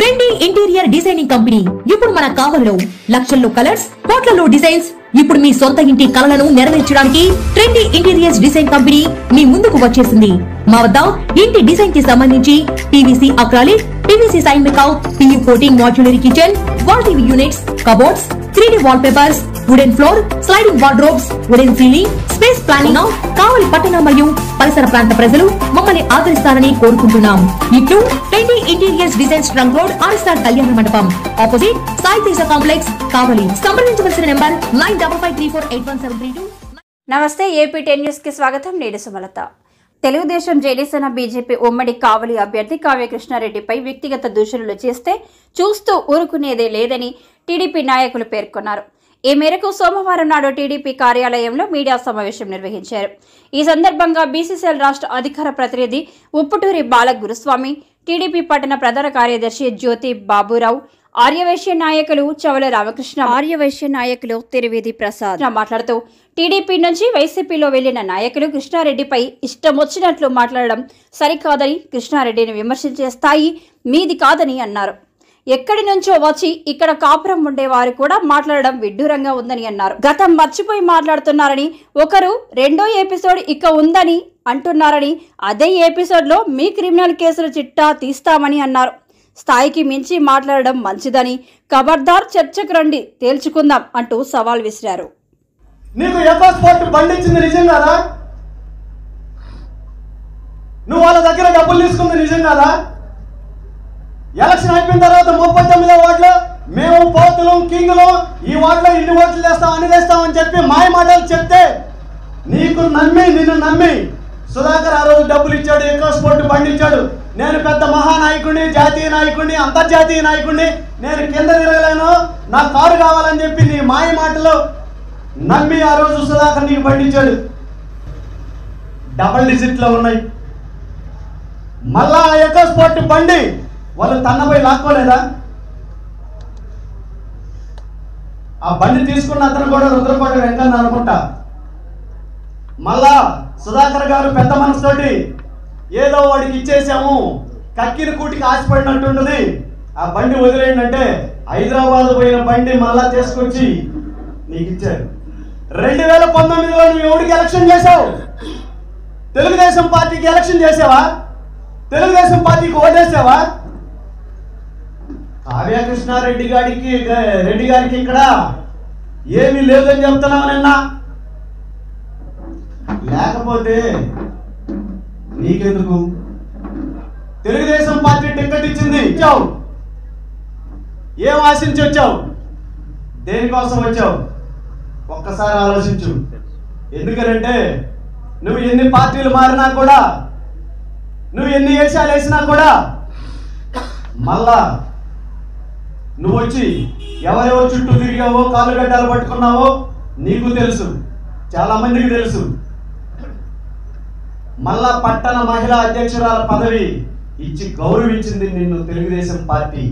Trendy interior designing company ఇప్పుడు మన కావలిలో లక్షల్లో కలర్స్, కోట్లలో డిజైన్స్. ఇప్పుడు మీ సొంత ఇంటి కలలను నెరవేర్చడానికి ట్రెండీ ఇంటీరియర్స్ డిజైన్ కంపెనీ మీ ముందుకు వచ్చేసింది. మా వద్ద ఇంటి డిజైన్ కి సంబంధించి పీవీసీ అక్రాలిక్, పీవీసీ సైన్ మేకౌట్, PU coating, modular kitchen, wall TV units, cupboards, 3D wallpapers, wooden floor, sliding wardrobes, wooden ceiling, space planning. Kavali పట్టణ మరియు పరిసర ప్రాంత ప్రజలు మమ్మల్ని ఆదరిస్తారని కోరుకుంటున్నాం. ఇట్లు trendy interiors designs trunk road, RSR Kalyana Mandapam, opposite Sai Teja complex, Kavali. సంప్రదించవలసిన నెంబర్ 9553481732. నమస్తే, ఏపీ 10 న్యూస్ కి స్వాగతం. నేను సుమలత. తెలుగుదేశం, జనసేన, బీజేపీ ఉమ్మడి కావలి అభ్యర్థి కావ్య కృష్ణారెడ్డిపై వ్యక్తిగత దూషణలు చేస్తే చూస్తూ ఊరుకునేదే లేదని టీడీపీ నాయకులు పేర్కొన్నారు. ఈ మేరకు సోమవారం నాడు టీడీపీ కార్యాలయంలో మీడియా సమావేశం నిర్వహించారు. ఈ సందర్భంగా బీసీసీఎల్ రాష్ట్ర అధికార ప్రతినిధి ఉప్పుటూరి బాల గురుస్వామి, టీడీపీ పట్టణ ప్రధాన కార్యదర్శి జ్యోతి బాబురావు, ఆర్యవైశ్య నాయకులు చవల రామకృష్ణ, ఆర్యవైశ్య నాయకులు తిరువేది ప్రసాద్ మాట్లాడుతూ టీడీపీ నుంచి వైసీపీలో వెళ్లిన నాయకులు కృష్ణారెడ్డిపై ఇష్టం వచ్చినట్లు మాట్లాడడం సరికాదని, కృష్ణారెడ్డిని విమర్శించే స్థాయి మీది కాదని అన్నారు. ఎక్కడి నుంచో వచ్చి ఇక్కడ కాపురం ఉండేవారు కూడా మాట్లాడడం విడ్డూరంగా ఉందని అన్నారు. గతం మర్చిపోయి మాట్లాడుతున్నారని, ఒకరు రెండో ఎపిసోడ్ ఇక ఉందని అంటున్నారని, అదే ఎపిసోడ్లో మీ క్రిమినల్ కేసుల చిట్టా తీస్తామని అన్నారు. స్థాయికి మించి మాట్లాడడం మంచిదని, ఖబర్దార్ చర్చకు రండి, తేల్చుకుందాం అంటూ సవాల్ విసిరారు. నీకు ఎకోస్పోర్ట్ బండి ఇచ్చింది నిజం కాదా? నువ్వు వాళ్ళ దగ్గర డబ్బులు తీసుకుంది నిజం కాదా? ఎలక్షన్ అయిపోయిన తర్వాత 39వ వార్డులో మేము పోతులం, కింగ్లు, ఈ వార్డులో ఇన్ని ఓట్లు తెస్తాం, అన్ని తెస్తామని చెప్పి మాయ మాటలు చెప్తే నిన్ను నమ్మి సుధాకర్ ఆ రోజు డబ్బులు ఇచ్చాడు, ఎకోస్పోర్ట్ బండి ఇచ్చాడు. నేను పెద్ద మహానాయకుడిని, జాతీయ నాయకుడిని, అంతర్జాతీయ నాయకుడిని, నేను కింద తిరగలేను, నాకు కారు కావాలని చెప్పి నీ మాయ మాటలు నమ్మి ఆ రోజు సుధాకర్ నీకు బండి ఇచ్చాడు. డబల్ డిజిట్లో ఉన్నాయి. మళ్ళా ఆ ఎకోస్పోర్ట్ బండి వాళ్ళు తన్నపై లాక్కోలేదా? ఆ బండి తీసుకున్న అతను కూడా రుద్రకోట వెంకన్న అనుకుంటా. మళ్ళా సుధాకర్ గారు పెద్ద మనసుతోటి ఏదో వాడికి ఇచ్చేసాము, కక్కిన కూటికి ఆశపడినట్టుండదు, ఆ బండి వదిలేయండి, హైదరాబాద్ పోయిన బండి మళ్ళా తీసుకొచ్చి నీకు ఇచ్చారు. 2019లో నువ్వు ఎవరికి ఎలక్షన్ చేసావు? తెలుగుదేశం పార్టీకి ఎలక్షన్ చేసావా? తెలుగుదేశం పార్టీకి ఓటేసావా? కావ్య కృష్ణారెడ్డి గారికి ఇక్కడ ఏమీ లేదని చెప్తున్నావు నిన్న. లేకపోతే నీకెందుకు? తెలుగుదేశం పార్టీ టికెట్ ఇచ్చింది, ఇచ్చావు. ఏం ఆశించి వచ్చావు? దేనికోసం వచ్చావు? ఒక్కసారి ఆలోచించు. ఎందుకనంటే నువ్వు ఎన్ని పార్టీలు మారినా కూడా, నువ్వు ఎన్ని వేషాలు వేసినా కూడా, మళ్ళా నువ్వు వచ్చి ఎవరెవరు చుట్టూ తిరిగావో, కాళ్ళు గడ్డలు పట్టుకున్నావో నీకు తెలుసు, చాలా మందికి తెలుసు. మళ్ళా పట్టణ మహిళా అధ్యక్షురాల పదవి ఇచ్చి గౌరవించింది నిన్ను తెలుగుదేశం పార్టీ.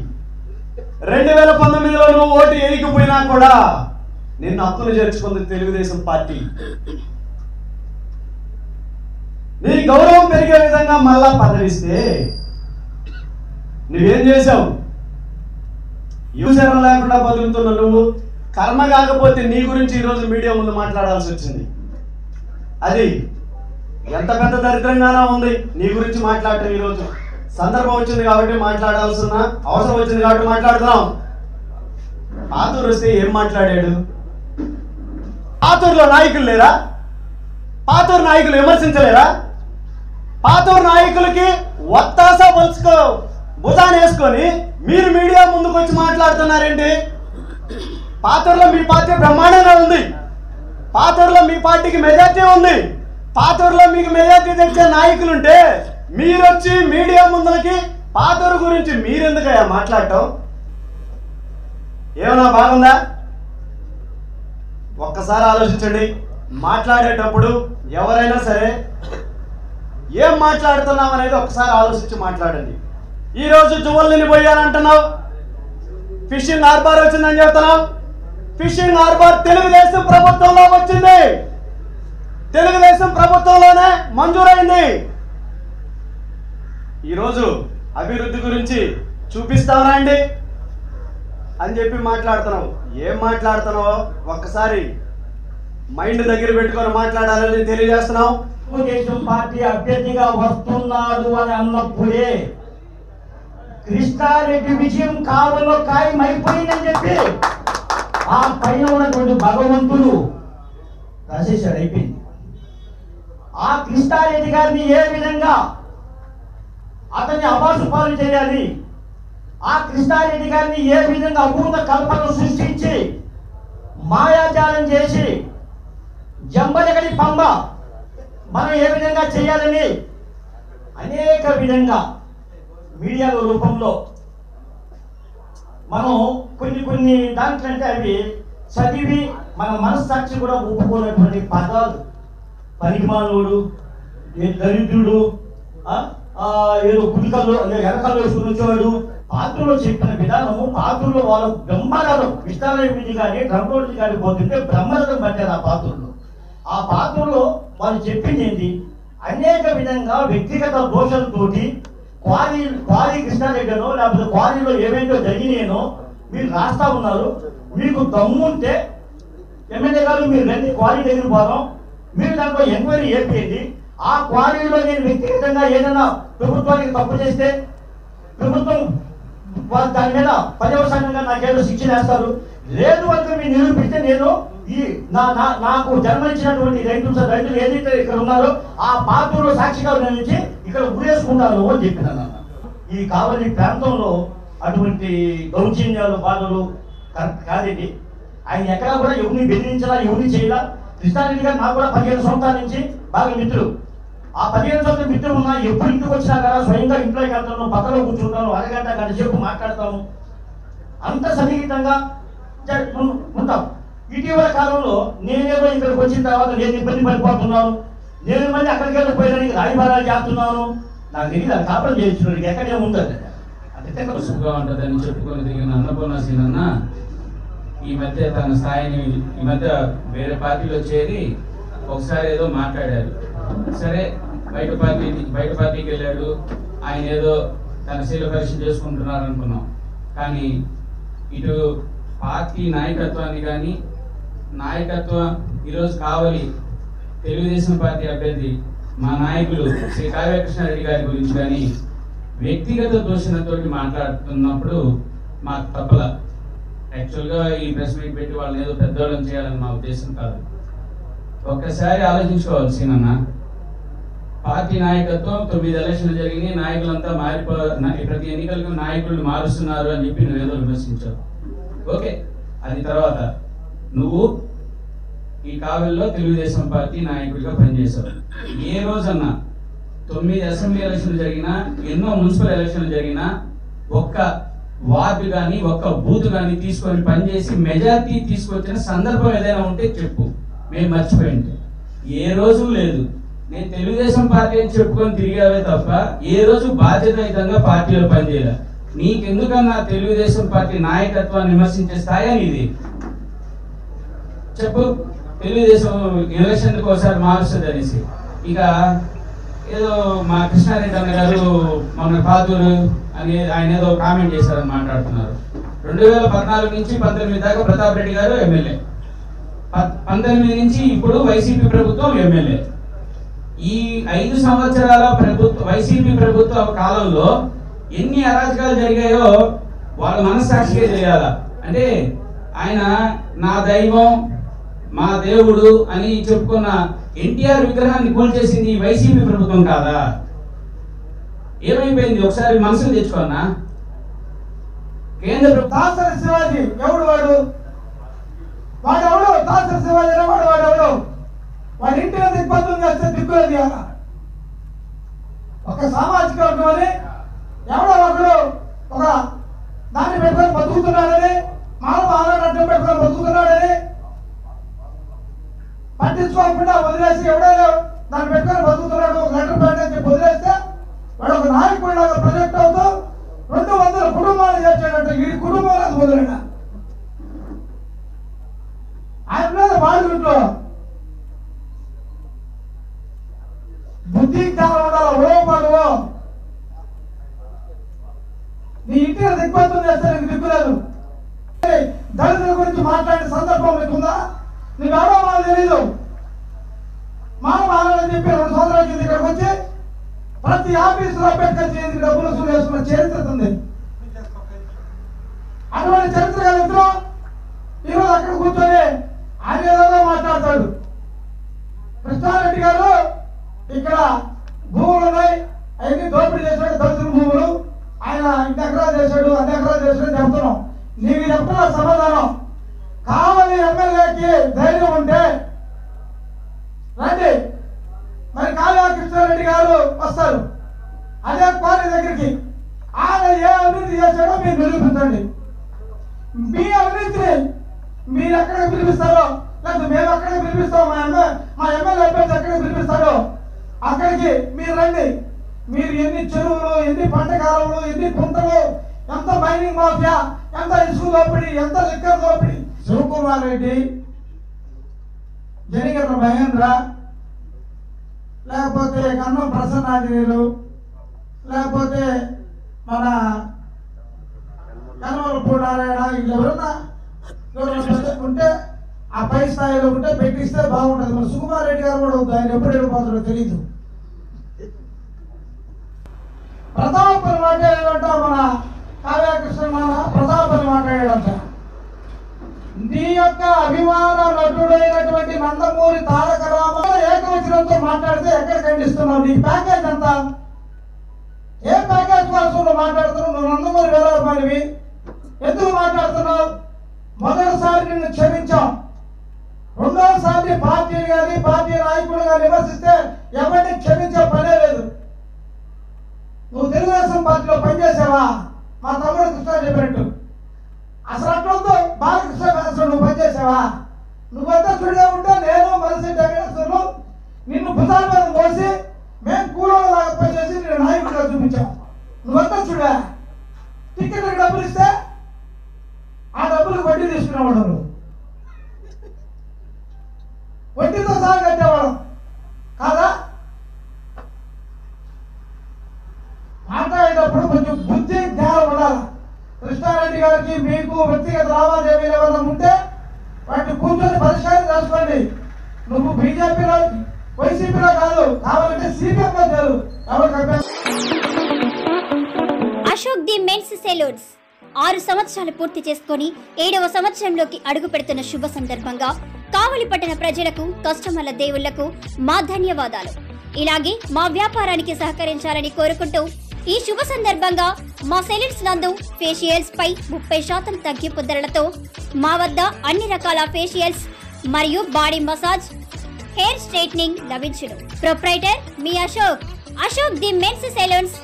2019లో నువ్వు ఓటు వేయకపోయినా కూడా నిన్ను హక్కును చేర్చుకుంది తెలుగుదేశం పార్టీ. నీ గౌరవం పెరిగే విధంగా మళ్ళా పదవిస్తే నువ్వేం చేశావు? యూజరం లేకుండా బతుకుతున్న నువ్వు కర్మ కాకపోతే నీ గురించి ఈరోజు మీడియా ముందు మాట్లాడాల్సి వచ్చింది. అది ఎంత పెద్ద దరిద్రంగానో ఉంది నీ గురించి మాట్లాడటం. ఈరోజు సందర్భం వచ్చింది కాబట్టి మాట్లాడాల్సిన అవసరం వచ్చింది కాబట్టి మాట్లాడుతున్నాం. పాతూరు వస్తే ఏం మాట్లాడాడు? పాతూరులో నాయకులు లేరా? పాతూరు నాయకులు విమర్శించలేరా? పాతూరు నాయకులకి ఒత్తాస భుజాన్ని వేసుకొని మీరు మీడియా ముందుకు వచ్చి మాట్లాడుతున్నారేంటి? పాతూరులో మీ పార్టీ బ్రహ్మాండంగా ఉంది, పాతూరులో మీ పార్టీకి మెజార్టీ ఉంది, పాతూరులో మీకు మెజార్టీ తెచ్చే నాయకులుంటే మీరు వచ్చి మీడియా ముందులకి పాతూరు గురించి మీరెందుకయ్యా మాట్లాడటం? ఏమన్నా బాగుందా? ఒక్కసారి ఆలోచించండి. మాట్లాడేటప్పుడు ఎవరైనా సరే ఏం మాట్లాడుతున్నాం అనేది ఒకసారి ఆలోచించి మాట్లాడండి. ఈరోజు జువల్ని పోయాలంటున్నావు, ఫిషింగ్ హార్బర్ వచ్చిందని చెప్తున్నావు. ఫిషింగ్ హార్బర్ తెలుగుదేశం ప్రభుత్వంలో వచ్చింది, తెలుగుదేశం ప్రభుత్వంలోనే మంజూరైంది. ఈరోజు అభివృద్ధి గురించి చూపిస్తావరా అండి అని చెప్పి మాట్లాడుతున్నావు. ఏం మాట్లాడుతున్నావు ఒక్కసారి మైండ్ దగ్గర పెట్టుకొని మాట్లాడాలని తెలియజేస్తున్నావు. తెలుగుదేశం పార్టీ అభ్యర్థిగా వస్తున్నాడు అని అన్నప్పుడే కృష్ణారెడ్డి విజయం కావలో ఖాయమైపోయిందని చెప్పి ఆ పైన ఉన్నటువంటి భగవంతుడు రాసేశాడు. అయిపోయింది. ఆ కృష్ణారెడ్డి గారిని ఏ విధంగా అతన్ని అబాసుపాలు చేయాలి, ఆ కృష్ణారెడ్డి గారిని ఏ విధంగా అభూత కల్పనలు సృష్టించి మాయాజాలం చేసి జంబలగడి పంబ మనం ఏ విధంగా చేయాలని అనేక విధంగా మీడియాల రూపంలో మనం కొన్ని దాంట్లో అంటే అవి చదివి మన మనస్సాక్షి కూడా ఒప్పుకోనటువంటి పదాలు, పనికిమాలోడు, దరిద్రుడు, ఏదో గుడికల్లో ఎనకల్లో వేసుకుని వచ్చేవాడు, పాత్రలో చెప్పిన విధానము, పాత్రలో వాళ్ళ బ్రహ్మరథం కృష్ణారెడ్డి కానీ రంగోజీ గారి పోతుంటే బ్రహ్మరథం పట్టారు ఆ పాత్రలో వాళ్ళు చెప్పింది ఏంటి, అనేక విధంగా వ్యక్తిగత దోషాలతోటి క్వారీ కృష్ణారెడ్డినో లేకపోతే క్వారీలో ఏమేంటో జరిగినాయనో మీరు రాస్తా ఉన్నారు. మీకు దమ్ముంటే ఎమ్మెల్యే గారు మీరు రండి, క్వారీ దగ్గర పోదాం, మీరు దాంట్లో ఎంక్వైరీ చేయండి. ఆ క్వారీలో నేను వ్యక్తిగతంగా ఏదైనా ప్రభుత్వానికి తప్పు చేస్తే ప్రభుత్వం దాని మీద పర్యవసానంగా నాకేదో శిక్ష వేస్తారు. లేదు అంటే మీరు నిరూపిస్తే నేను ఈ నాకు జన్మనిచ్చినటువంటి రైతులు ఏదైతే ఇక్కడ ఉన్నారో ఆ పాత్రలో సాక్షిగా నుంచి ఇక్కడ ఊరేసుకుంటాను అని చెప్పినాను. ఈ కావలి ప్రాంతంలో అటువంటి దౌర్జన్యాలు బాధలు కరెక్ట్ కాదండి. ఆయన ఎక్కడా కూడా ఎవరిని బెదిరించాలా, ఎవరిని చేయాలా. కృష్ణారెడ్డి గారు నాకు కూడా 15 సంవత్సరాల నుంచి బాగా మిత్రులు. ఆ 15 సంవత్సరాల మిత్రులు ఉన్నా ఎప్పుడు ఇంటికి వచ్చినా కదా స్వయంగా ఇంట్లోకి వెళ్తాను, పక్కలో కూర్చుంటాను, అరగంట గంట సేపు మాట్లాడతాము, అంత సన్నిహితంగా ఉంటాం. ఇటీవల కాలంలో నేనేదో ఇక్కడికి వచ్చిన తర్వాత నేను ఇబ్బంది పడిపోతున్నాను, నేను మళ్ళీ అక్కడికి వెళ్ళిపోయడానికి రాయబారాలు చేస్తున్నాను, నాకు తెలియదు అది కాపురం చేయించుకోవడానికి ఎక్కడే ఉంటుంది సుఖంగా ఉంటుందని చెప్పుకొని తిరిగిన అన్నపూర్ణ సీనన్న ఈ మధ్య తన స్థాయిని ఈ మధ్య వేరే పార్టీలో చేరి ఒకసారి ఏదో మాట్లాడారు. సరే బయట పార్టీకి వెళ్ళాడు, ఆయన ఏదో తన శీల పరీక్ష చేసుకుంటున్నారు అనుకున్నాం. కానీ ఇటు పార్టీ నాయకత్వాన్ని కానీ నాయకత్వం ఈరోజు కావలి తెలుగుదేశం పార్టీ అభ్యర్థి మా నాయకులు శ్రీ కావ్యకృష్ణారెడ్డి గారి గురించి కానీ వ్యక్తిగత దూషణతో మాట్లాడుతున్నప్పుడు మాకు తప్పల. యాక్చువల్గా ఈ ప్రెస్ మీట్ పెట్టి వాళ్ళని ఏదో పెద్దవాళ్ళని చేయాలని మా ఉద్దేశం కాదు. ఒక్కసారి ఆలోచించుకోవాల్సిన పార్టీ నాయకత్వం 9 ఎలక్షన్లు జరిగినాయి, నాయకులంతా ప్రతి ఎన్నికలకు నాయకులను మారుస్తున్నారు అని చెప్పి నువ్వేదో విమర్శించావు. ఓకే, అది తర్వాత నువ్వు ఈ కావలిలో తెలుగుదేశం పార్టీ నాయకుడిగా పనిచేశావు. ఏ రోజన్నా 9 అసెంబ్లీ ఎలక్షన్లు జరిగినా, ఎన్నో మున్సిపల్ ఎలక్షన్లు జరిగినా ఒక్క వార్డు కానీ ఒక్క బూత్ కానీ తీసుకొని పనిచేసి మెజార్టీ తీసుకొచ్చిన సందర్భం ఏదైనా ఉంటే చెప్పు, మేము మర్చిపోయింది. ఏ రోజు లేదు. నేను తెలుగుదేశం పార్టీ అని చెప్పుకొని తిరిగావే తప్ప ఏ రోజు బాధ్యతాయుతంగా పార్టీలో పనిచేయాలి. నీకెందుకన్నా తెలుగుదేశం పార్టీ నాయకత్వాన్ని విమర్శించే స్థాయి ఇది చెప్పు. తెలుగుదేశం ఎలక్షన్కి ఒకసారి మారుస్తుంది అనేసి ఇక ఏదో మా కృష్ణారెడ్డి అన్న గారు మన పాతూరు అని ఆయన ఏదో కామెంట్ చేశారని మాట్లాడుతున్నారు. 2014 నుంచి 19 దాకా ప్రతాప్ రెడ్డి గారు ఎమ్మెల్యే, 19 నుంచి ఇప్పుడు వైసీపీ ప్రభుత్వం ఎమ్మెల్యే. ఈ 5 సంవత్సరాల వైసీపీ ప్రభుత్వ కాలంలో ఎన్ని అరాచకాలు జరిగాయో వాళ్ళ మనస్సాక్షిగా తెలియాల. అంటే ఆయన నా దైవం మా దేవుడు అని చెప్పుకున్న ఎన్టీఆర్ విగ్రహాన్ని కూల్చేసింది వైసీపీ ప్రభుత్వం కాదా? ఏమైపోయింది ఒకసారి మనసును తెచ్చుకున్నా. కేంద్ర దాసరి శివాజీ ఎవడు వాడెవడు దాసరి శివాజీ వాడెవడు వాడి ఇంటిలో దిగ్బంధం చేస్తే దిక్కులేదు. ఒక సామాజిక వర్గం ఎవడో ఒకడు ఒక దాన్ని పెట్టుకొని బతుకుతున్నాడని, మానవ ఆనాడు అడ్డం పెట్టుకొని బతుకుతున్నాడని పట్టించుకోకుండా వదిలేసి ఎవడో దాన్ని పెట్టుకొని బతుకుతున్నాడు, ఒక లెటర్ ప్యాడ్ అని చెప్పి వదిలేస్తే వాడు ఒక నాయకుడిలాగా ప్రొజెక్ట్ అవుతూ 200 కుటుంబాలు చేర్చాడంటే ఈ కుటుంబాలకు వదిలేడా ఆయన మీద బాధ్యుంట్లో బుద్ధి జ్ఞానం ఉండాలి. ఓ పడువో నీ ఇంటిని దిగ్బంధం చేస్తే నీకు దిక్కులేదు. దళితుల గురించి మాట్లాడే సందర్భం మీకుందా? నీకు ఎవరో వాళ్ళు తెలీదు. మానవాలని చెప్పి 2 సంవత్సరాల కింద ఇక్కడికి వచ్చి ప్రతి ఆఫీసులో అంబేద్కర్ చేతికి డబ్బులు వసూలు చేసుకున్న చరిత్ర ఉంది. అటువంటి చరిత్ర కలిగిన ఈరోజు అక్కడ కూర్చొని ఆయన ఏదో మాట్లాడతాడు. కృష్ణారెడ్డి గారు ఇక్కడ భూములు ఉన్నాయి, అవన్నీ దోపిడీ చేశాడు, దళితుల భూములు, ఆయన 2 ఎకరాలు చేశాడు, 2 ఎకరాలు చేశాడు చెప్తున్నాం. నీకు చెప్తున్న సమాధానం, కావలి ఎమ్మెల్యేకి ధైర్యం ఉంటే రండి, మరి కాళా కృష్ణారెడ్డి గారు వస్తారు అదే క్వారీ దగ్గరికి. ఆయన ఏ అభివృద్ధి చేశాడో మీరు నిరూపించండి. మీ అవినీతిని మీరు ఎక్కడికి పిలిపిస్తారో, లేకపోతే మేము ఎక్కడికి పిలిపిస్తాం, మా ఎమ్మెల్యే అభ్యర్థి ఎక్కడికి పిలిపిస్తారో అక్కడికి మీరు రండి. మీరు ఎన్ని చెరువులు, ఎన్ని పంట కాలువలు, ఎన్ని కుంటలు, ఎంత మైనింగ్ మాఫియా, ఎంత ఇసుక దోపిడీ, ఎంత లిక్కర్ దోపిడీ. శివకుమార్ రెడ్డి, జనిగర్ల మహేంద్ర, లేకపోతే కన్నం ప్రసన్నాంజనేయులు, లేకపోతే మన కనవలపూడి నారాయణ, ఎవరన్నా ఉంటే ఆ పై స్థాయిలో ఉంటే పెట్టిస్తే బాగుంటుంది. మన సుకుమార్ రెడ్డి గారు కూడా ఉంది, ఆయన ఎప్పుడు వెళ్ళిపోతాడో తెలీదు. ప్రతాపని మాట్లాడాడంట మన కావ్యకృష్ణ, ప్రతాపని మాట్లాడాడంట. నీ యొక్క అభిమాన నటుడైనటువంటి నందమూరి తారక రామారావు ఏకవచనంతో మాట్లాడితే ఎక్కడ ఖండిస్తున్నావు? నీ ప్యాకేజ్ ఎంత? ఏ ప్యాకేజ్ కోసం నువ్వు మాట్లాడుతున్నావు? నువ్వు నందమూరి వీరాభిమానివి, ఎందుకు మాట్లాడుతున్నావు? మొదటిసారి నిన్ను క్షమించాం, రెండోసారి పార్టీని కానీ పార్టీ నాయకులు కానీ విమర్శిస్తే ఎవరిని క్షమించే పనే లేదు. నువ్వు తెలుగుదేశం పార్టీలో పనిచేసావా? మా తమ్ముడు కృష్ణ చెప్పినట్టు అసలు అట్లతో బాలకృష్ణ వ్యాసం నువ్వు పనిచేసావా? నువ్వంతా చూడే ఉంటే నేను మనిషి వెంకటేశ్వర్లు నిన్ను భుజాల మీద మోసి మేము కూలోలాగా పనిచేసి నేను నాయకుడిగా చూపించాం. నువ్వంతా చూడా టికెట్లకు డబ్బులు ఇస్తే ఆ డబ్బులకు వడ్డీ తీసుకునేవాడు, నువ్వు వడ్డీతో సహా కట్టేవాడు కాదా? మాట్లాడేటప్పుడు కొంచెం బుద్ధి జ్ఞానం ఉండాలి. కృష్ణారెడ్డి గారికి మీకు వ్యక్తిగత లావాదేవీలు ఏమైనా ఉంటే వాటిని కూర్చొని పరిష్కారం చేసుకోండి. నువ్వు బీజేపీలో వైసీపీలో కాదు, కావాలంటే సిపిఎంలో చేరు. అశోక్ ది మెన్స్ సెలూన్స్ 6 సంవత్సరాలు పూర్తి చేసుకుని 7వ సంవత్సరంలోకి అడుగు పెడుతున్న శుభ సందర్భంగా కావలి పట్టణ ప్రజలకు, కస్టమర్ల దేవుళ్లకు మా ధన్యవాదాలు. ఇలాగే మా వ్యాపారానికి సహకరించాలని కోరుకుంటూ ఈ శుభ సందర్భంగా మా సెలూన్స్ నందు ఫేషియల్స్ పై 30% తగ్గింపు ధరలతో మా వద్ద అన్ని రకాల ఫేషియల్స్ మరియు బాడీ మసాజ్, హెయిర్ స్ట్రైట్నింగ్ లభించును. ప్రొప్రైటర్ మీ అశోక్ ది మెన్స్ సెలూన్స్.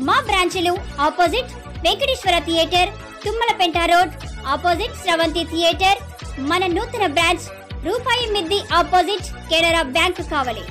మా బ్రాంచ్లు opposite Venkateswara theatre, Tummalapenta road opposite Sravanthi theatre. మన నూతన బ్రాంచ్ రూపాయి మిద్ది ఆపోజిట్ కెనరా బ్యాంక్ కావలి.